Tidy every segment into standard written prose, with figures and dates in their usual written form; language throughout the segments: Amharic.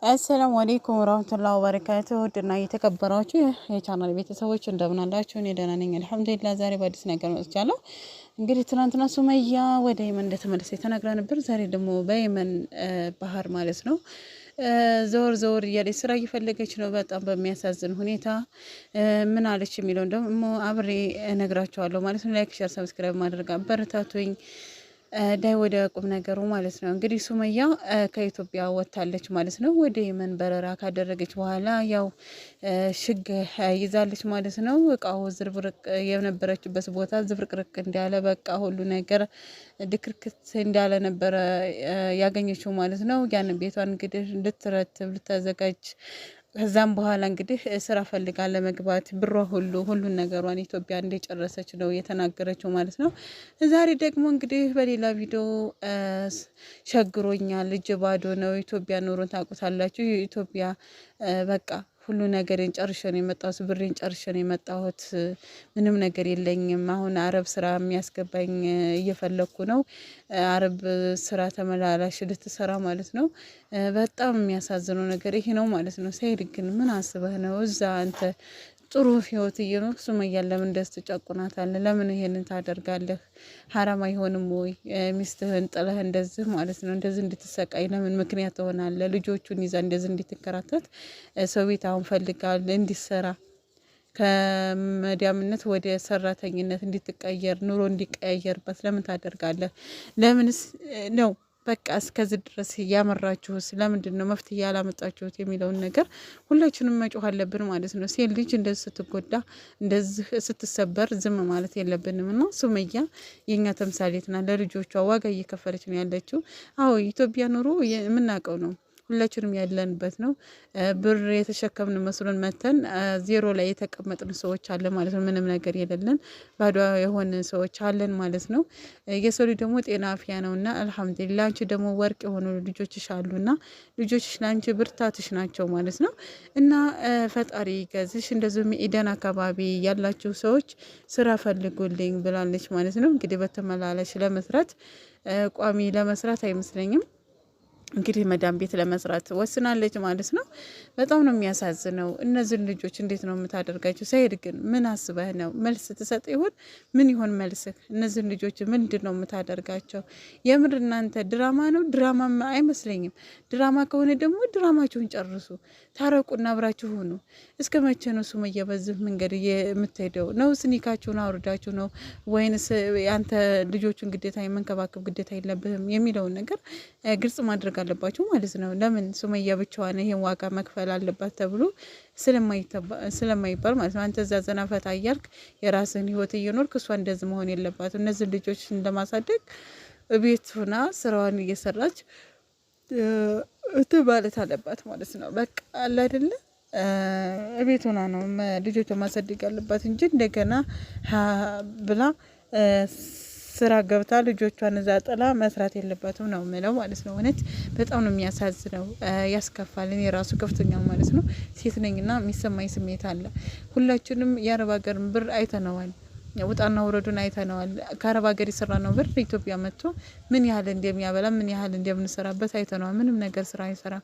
አሰላሙ አለይኩም ወራህመቱላሂ ወበረካቱሁ ውድና የተከበራችሁ የቻናል ቤተሰቦች እንደምን አላችሁ? እኔ ደህና ነኝ አልሐምዱሊላህ። ዛሬ በአዲስ ነገር መጥቻለሁ። እንግዲህ ትናንትና ሱመያ ወደ የመን እንደተመለሰች ተናግራ ነበር። ዛሬ ደግሞ በየመን ባህር ማለት ነው ዘወር ዘወር እያለች ስራ እየፈለገች ነው። በጣም በሚያሳዝን ሁኔታ ምን አለች የሚለውን ደግሞ አብሬ እነግራችኋለሁ ማለት ነው። ላይክ፣ ሼር፣ ሰብስክራይብ ማድረግ አበረታቱኝ። ዳይ ወደ ቁም ነገሩ ማለት ነው። እንግዲህ ሱመያ ከኢትዮጵያ ወጥታለች ማለት ነው። ወደ የመን በረራ ካደረገች በኋላ ያው ሽግ ይዛለች ማለት ነው። እቃው ዝርብርቅ የነበረችበት ቦታ ዝብርቅርቅ እንዳለ በቃ ሁሉ ነገር ድክርክት እንዳለ ነበረ ያገኘችው ማለት ነው። ያን ቤቷን እንግዲህ ልትረትብ ልታዘጋጅ ከዛም በኋላ እንግዲህ ስራ ፈልጋ ለመግባት ብሯ ሁሉን ነገሯን ኢትዮጵያ እንደጨረሰች ነው የተናገረችው ማለት ነው። ዛሬ ደግሞ እንግዲህ በሌላ ቪዲዮ ሸግሮኛል፣ እጅ ባዶ ነው፣ ኢትዮጵያ ኑሮን ታውቁታላችሁ፣ ኢትዮጵያ በቃ ሁሉ ነገርን ጨርሼ ነው የመጣሁት፣ ብሬን ጨርሼ ነው የመጣሁት፣ ምንም ነገር የለኝም። አሁን አረብ ስራ የሚያስገባኝ እየፈለኩ ነው። አረብ ስራ ተመላላሽ ልትሰራ ማለት ነው። በጣም የሚያሳዝነው ነገር ይሄ ነው ማለት ነው። ሰይድ ግን ምን አስበህ ነው እዛ አንተ ጥሩ ህይወት እየኖርክ ሱመያን ለምን እንደዚህ ትጨቁናታለህ? ለምን ይሄንን ታደርጋለህ? ሀራም አይሆንም ወይ? ሚስትህን ጥለህ እንደዚህ ማለት ነው እንደዚህ እንድትሰቃይ ለምን ምክንያት ትሆናለህ? ልጆቹን ይዛ እንደዚህ እንድትከራተት ሰው ቤት አሁን ፈልጋል እንዲሰራ ከመዲያምነት ወደ ሰራተኝነት እንድትቀየር ኑሮ እንዲቀያየርበት ለምን ታደርጋለህ? ለምንስ ነው በቃ እስከዚህ ድረስ ያመራችሁስ? ለምንድን ነው መፍትሄ ያላመጣችሁት የሚለውን ነገር ሁላችንም መጮህ አለብን ማለት ነው። ሴት ልጅ እንደዚህ ስትጎዳ እንደዚህ ስትሰበር ዝም ማለት የለብንም እና ሱመያ የኛ ተምሳሌት ናት። ለልጆቿ ዋጋ እየከፈለች ነው ያለችው። አዎ ኢትዮጵያ ኑሮ የምናውቀው ነው፣ ሁላችንም ያለንበት ነው። ብር የተሸከምን መስሎን መተን ዜሮ ላይ የተቀመጥን ሰዎች አለ ማለት ነው። ምንም ነገር የሌለን ባዶ የሆነ ሰዎች አለን ማለት ነው። የሰው ልጅ ደግሞ ጤና አፍያ ነውና አልሐምዱሊላህ። አንቺ ደግሞ ወርቅ የሆኑ ልጆችሽ አሉና ልጆችሽ ለአንቺ ብርታትሽ ናቸው ማለት ነው። እና ፈጣሪ ገዝሽ። እንደዚሁም ኢደን አካባቢ ያላችሁ ሰዎች ስራ ፈልጉልኝ ብላለች ማለት ነው። እንግዲህ በተመላለሽ ለመስራት ቋሚ ለመስራት አይመስለኝም እንግዲህ መዳም ቤት ለመስራት ወስናለች ማለት ነው። በጣም ነው የሚያሳዝነው። እነዚህን ልጆች እንዴት ነው የምታደርጋቸው? ሰይድ ግን ምን አስበህ ነው? መልስ ትሰጥ ይሆን? ምን ይሆን መልስህ? እነዚህን ልጆች ምንድን ነው የምታደርጋቸው? የምር እናንተ ድራማ ነው? ድራማ አይመስለኝም። ድራማ ከሆነ ደግሞ ድራማችሁን ጨርሱ፣ ታረቁና አብራችሁ ሁኑ። እስከ መቼ ነው ሱመያ በዚህ መንገድ የምትሄደው? ነው ስኒካችሁን አውርዳችሁ ነው ወይንስ አንተ ልጆቹን ግዴታ የመንከባከብ ግዴታ የለብህም የሚለውን ነገር ግልጽ ማድረግ አለባቸው ማለት ነው። ለምን ሱመያ ብቻዋን ይሄን ዋጋ መክፈል አለባት ተብሎ ስለማይባል ማለት ነው። አንተ እዛ ዘና ፈታ እያልክ የራስህን ህይወት እየኖርክ እሷ እንደዚህ መሆን የለባትም። እነዚህ ልጆች እንደማሳደግ ቤት ሆና ስራዋን እየሰራች ማለት አለባት ማለት ነው። በቃ አለ አይደለ ቤት ሆና ነው ልጆቿ ማሳደግ ያለባት እንጂ እንደገና ብላ ስራ ገብታ ልጆቿን እዛ ጥላ መስራት የለባትም ነው የምለው ማለት ነው። እውነት በጣም ነው የሚያሳዝነው፣ ያስከፋል። እኔ ራሱ ከፍቶኛል ማለት ነው። ሴት ነኝና የሚሰማኝ ስሜት አለ። ሁላችንም የአረብ ሀገር ብር አይተነዋል፣ ውጣና ውረዱን አይተነዋል። ከአረብ ሀገር የሰራ ነው ብር ኢትዮጵያ መጥቶ ምን ያህል እንደሚያበላ ምን ያህል እንደምንሰራበት አይተነዋል። ምንም ነገር ስራ አይሰራ፣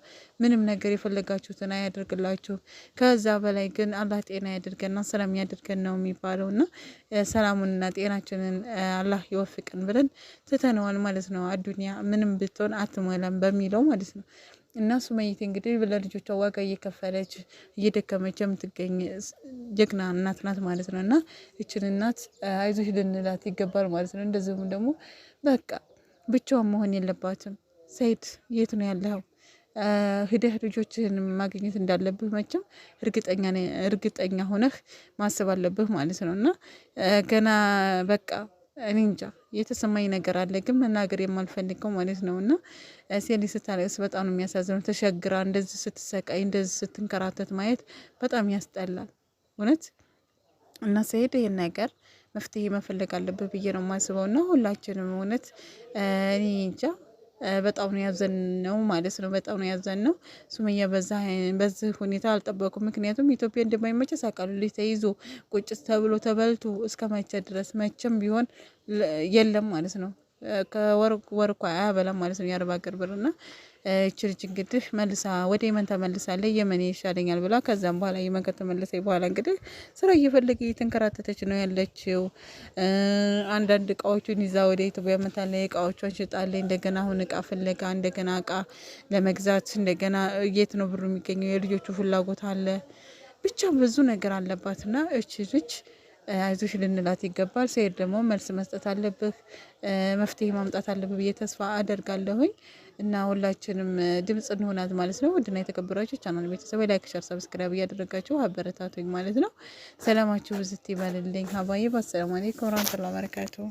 ምንም ነገር የፈለጋችሁትን አያደርግላችሁ። ከዛ በላይ ግን አላህ ጤና ያድርገና ሰላም ያድርገን ነው የሚባለውና ሰላሙንና ጤናችንን አላህ ይወፍቅን ብለን ትተነዋል ማለት ነው። አዱኒያ ምንም ብትሆን አትሞላም በሚለው ማለት ነው። እና ሱመይት እንግዲህ ለልጆቿ ዋጋ እየከፈለች እየደከመች የምትገኝ ጀግና እናት ናት ማለት ነው። እና እችን እናት አይዞሽ ልንላት ይገባል ማለት ነው። እንደዚሁም ደግሞ በቃ ብቻዋን መሆን የለባትም። ሰይድ የት ነው ያለኸው? ሂደህ ልጆችህን ማግኘት እንዳለብህ መቼም እርግጠኛ ሆነህ ማሰብ አለብህ ማለት ነው። እና ገና በቃ እኔ እንጃ የተሰማኝ ነገር አለ፣ ግን መናገር የማልፈልገው ማለት ነው። እና ሴሊ ስታለቅስ በጣም ነው የሚያሳዝነው። ተሸግራ እንደዚህ ስትሰቃይ እንደዚህ ስትንከራተት ማየት በጣም ያስጠላል እውነት። እና ሰይድ ይሄን ነገር መፍትሄ መፈለግ አለብህ ብዬ ነው የማስበው። እና ሁላችንም እውነት እኔ እንጃ በጣም ነው ያዘን ነው ማለት ነው። በጣም ነው ያዘን ነው። ሱመያ በዚህ ሁኔታ አልጠበቁም። ምክንያቱም ኢትዮጵያ እንደማይመቸ ሳቃሉ ልጅ ተይዞ ቁጭ ተብሎ ተበልቶ እስከ መቼ ድረስ መቼም ቢሆን የለም ማለት ነው። ከወር እኮ አያበላም ማለት ነው የአረብ ሀገር ብርና እቺ ልጅ እንግዲህ መልሳ ወደ የመን ተመልሳለች። የመን ይሻለኛል ብላ ከዛም በኋላ የመን ከተመለሰች በኋላ እንግዲህ ስራ እየፈለገ እየተንከራተተች ነው ያለችው። አንዳንድ እቃዎቹን ይዛ ወደ ኢትዮጵያ መታለች። እቃዎቿን ሽጣለች። እንደገና አሁን እቃ ፍለጋ እንደገና እቃ ለመግዛት እንደገና የት ነው ብሩ የሚገኘው? የልጆቹ ፍላጎት አለ። ብቻ ብዙ ነገር አለባትና እቺ ልጅ አይዞሽ ልንላት ይገባል። ሰኢድ ደግሞ መልስ መስጠት አለብህ፣ መፍትሄ ማምጣት አለብህ ብዬ ተስፋ አደርጋለሁኝ። እና ሁላችንም ድምጽ እንሆናት ማለት ነው። ውድና የተከበራችሁ ቻናል ቤተሰብ ላይክ፣ ሸር፣ ሰብስክራይብ እያደረጋችሁ አበረታቱኝ ማለት ነው። ሰላማችሁ ብዝት ይበልልኝ። ሀባዬ በሰላም አለይኩም ወራህመቱላሂ ወበረካቱሁ።